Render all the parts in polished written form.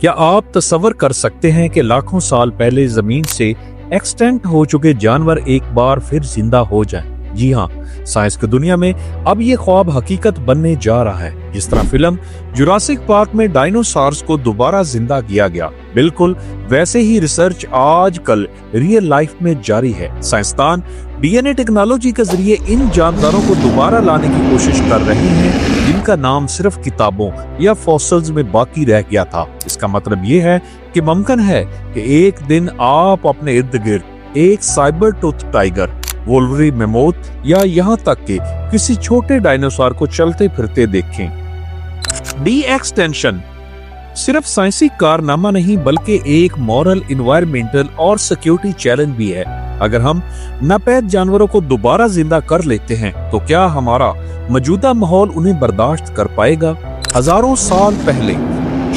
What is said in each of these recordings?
क्या आप तसव्वुर कर सकते हैं कि लाखों साल पहले जमीन से एक्सटेंट हो चुके जानवर एक बार फिर जिंदा हो जाएं? जी हाँ, साइंस की दुनिया में अब ये ख्वाब हकीकत बनने जा रहा है। जिस तरह फिल्म जुरासिक पार्क में डायनासोर्स को दोबारा जिंदा किया गया, बिल्कुल वैसे ही रिसर्च आजकल रियल लाइफ में जारी है। साइंसदान डीएनए टेक्नोलॉजी के जरिए इन जानदारों को दोबारा लाने की कोशिश कर रहे हैं जिनका नाम सिर्फ किताबों या फॉसिल्स में बाकी रह गया था। इसका मतलब ये है कि मुमकिन है कि एक दिन आप अपने इर्द गिर्द एक साइबर टूथ टाइगर, वोल्वरी मेमोथ या यहाँ तक कि किसी छोटे डायनासोर को चलते फिरते देखें। डी एक्सटेंशन सिर्फ साइंसी कारनामा नहीं बल्कि एक मॉरल, इन्वायरमेंटल और सिक्योरिटी चैलेंज भी है। अगर हम नापैद जानवरों को दोबारा जिंदा कर लेते हैं तो क्या हमारा मौजूदा माहौल उन्हें बर्दाश्त कर पाएगा? हजारों साल पहले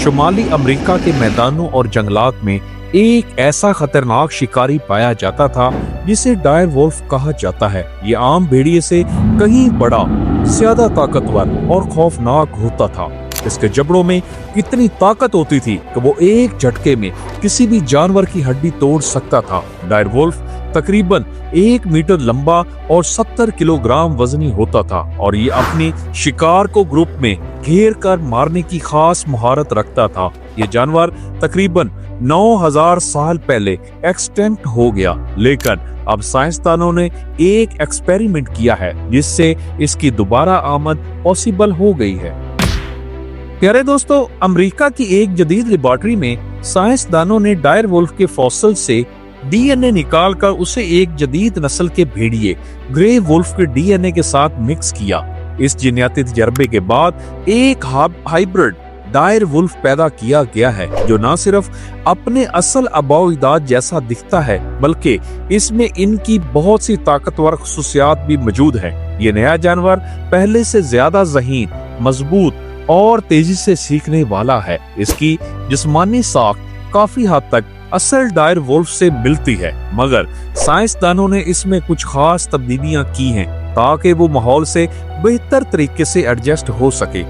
शुमाली अमेरिका के मैदानों और जंगलात में एक ऐसा खतरनाक शिकारी पाया जाता था जिसे डायर वुल्फ कहा जाता है। ये आम भेड़िए से कहीं बड़ा, ज्यादा ताकतवर और खौफनाक होता था। इसके जबड़ों में इतनी ताकत होती थी कि वो एक झटके में किसी भी जानवर की हड्डी तोड़ सकता था। डायर वुल्फ तकरीबन 1 मीटर लंबा और 70 किलोग्राम वजनी होता था और ये अपने शिकार को ग्रुप में घेर कर मारने की खास महारत रखता था। ये जानवर तकरीबन 9000 साल पहले एक्सटेंट हो गया, लेकिन अब साइंसदानों ने एक एक्सपेरिमेंट किया है जिससे इसकी दोबारा आमद पॉसिबल हो गई है। प्यारे दोस्तों, अमेरिका की एक जदीद लेबोरेटरी में साइंसदानों ने डायर वुल्फ के फॉसिल से डीएनए निकालकर उसे एक जदीद नस्ल के भेड़िए ग्रे वुल्फ के डीएनए के साथ मिक्स किया। इस जीनियाती तजर्बे के बाद एक हाइब्रिड डायर वुल्फ पैदा किया गया है जो न सिर्फ अपने असल आबाओ-अजदाद जैसा दिखता है बल्कि इसमें इनकी बहुत सी ताकतवर खुसूसियात भी मौजूद है। ये नया जानवर पहले से ज्यादा ज़हीन, मजबूत और तेजी से सीखने वाला है। इसकी जिस्मानी साख काफी हद तक असल डायर वुल्फ से मिलती है, मगर साइंसदानों ने इसमें कुछ खास तब्दीलियां की हैं ताकि वो माहौल से बेहतर तरीके से एडजस्ट हो सके।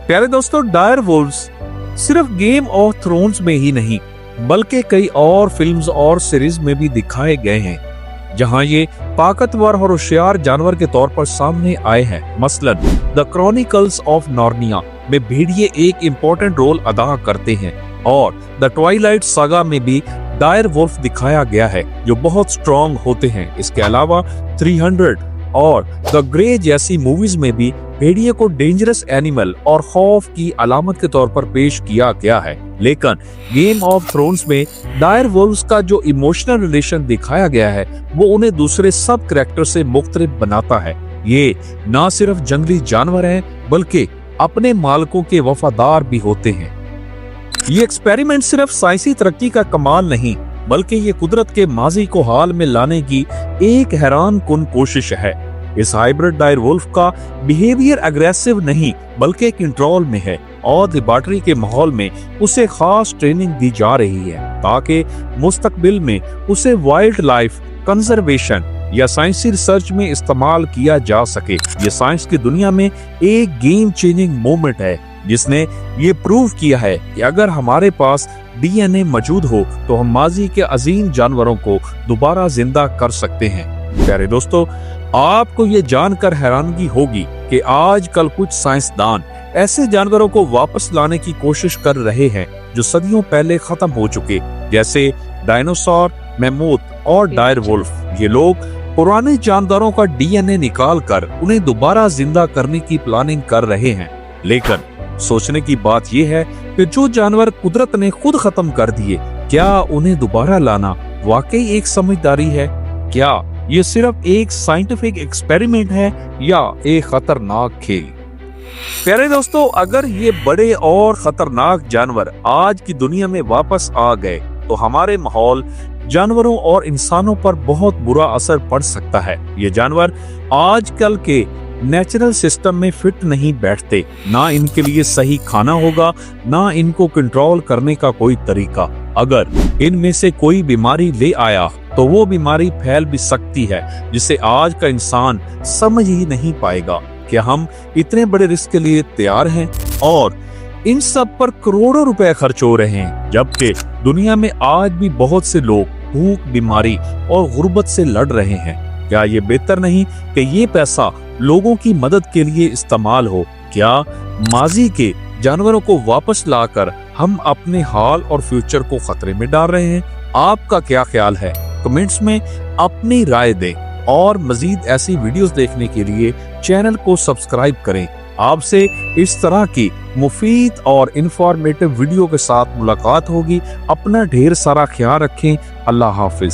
प्यारे दोस्तों, डायर वुल्व्स सिर्फ गेम ऑफ थ्रोन्स में ही नहीं बल्कि कई और फिल्म्स और सीरीज में भी दिखाए गए हैं जहां ये ताकतवर और होशियार जानवर के तौर पर सामने आए हैं। मसलन द क्रॉनिकल्स ऑफ नार्निया में भेड़िए एक इम्पोर्टेंट रोल अदा करते हैं और द ट्वाइलाइट सागा में भी डायर वुल्फ दिखाया गया है जो बहुत स्ट्रॉन्ग होते हैं। इसके अलावा 300 और द ग्रे जैसी मूवीज में भी भेड़िए को डेंजरस एनिमल और खौफ की अलामत के तौर पर पेश किया गया है। लेकिन गेम ऑफ थ्रोन्स में डायर वुल्व्स का जो इमोशनल रिलेशन दिखाया गया है वो उन्हें दूसरे सब कैरेक्टर से मुख्तलिफ बनाता है। ये न सिर्फ जंगली जानवर हैं बल्कि अपने मालिकों के वफादार भी होते हैं। ये एक्सपेरिमेंट सिर्फ साइंसी तरक्की का कमाल नहीं बल्कि ये कुदरत के माजी को हाल में लाने की एक हैरान कुन कोशिश है। इस हाइब्रिड डायर वुल्फ का बिहेवियर अग्रेसिव नहीं बल्कि कंट्रोल में है और लेबोरेटरी के माहौल में उसे खास ट्रेनिंग दी जा रही है ताकि मुस्तकबिल में उसे वाइल्ड लाइफ कंजर्वेशन या साइंसी रिसर्च में इस्तेमाल किया जा सके। ये साइंस की दुनिया में एक गेम चेंजिंग मोमेंट है जिसने ये प्रूव किया है कि अगर हमारे पास डीएनए मौजूद हो तो हम माजी के अजीम जानवरों को दोबारा जिंदा कर सकते हैं। प्यारे दोस्तों, आपको ये जानकर हैरानगी होगी कि आजकल कुछ साइंसदान ऐसे जानवरों को वापस लाने की कोशिश कर रहे हैं जो सदियों पहले खत्म हो चुके, जैसे डायनासोर, मेमोथ और डायर वुल्फ। ये लोग पुराने जानदारों का डीएनए निकालकर उन्हें दोबारा जिंदा करने की प्लानिंग कर रहे हैं। लेकिन सोचने की बात यह है कि जो जानवर कुदरत ने खुद खत्म कर दिए, क्या उन्हें दोबारा लाना वाकई एक समझदारी है? क्या ये सिर्फ एक साइंटिफिक एक्सपेरिमेंट है या एक खतरनाक खेल? प्यारे दोस्तों, अगर ये बड़े और खतरनाक जानवर आज की दुनिया में वापस आ गए तो हमारे माहौल, जानवरों और इंसानों पर बहुत बुरा असर पड़ सकता है। ये जानवर आजकल के नेचुरल सिस्टम में फिट नहीं बैठते, ना इनके लिए सही खाना होगा, ना इनको कंट्रोल करने का कोई तरीका। अगर इनमें से कोई बीमारी ले आया तो वो बीमारी फैल भी सकती है जिसे आज का इंसान समझ ही नहीं पाएगा। क्या हम इतने बड़े रिस्क के लिए तैयार हैं? और इन सब पर करोड़ों रुपए खर्च हो रहे हैं, जबकि दुनिया में आज भी बहुत से लोग भूख, बीमारी और गुर्बत से लड़ रहे हैं। क्या ये बेहतर नहीं कि ये पैसा लोगों की मदद के लिए इस्तेमाल हो? क्या माजी के जानवरों को वापस लाकर हम अपने हाल और फ्यूचर को खतरे में डाल रहे हैं? आपका क्या ख्याल है? कमेंट्स में अपनी राय दें और मजीद ऐसी वीडियोस देखने के लिए चैनल को सब्सक्राइब करें। आपसे इस तरह की मुफीद और इंफॉर्मेटिव वीडियो के साथ मुलाकात होगी। अपना ढेर सारा ख्याल रखें। अल्लाह हाफिज।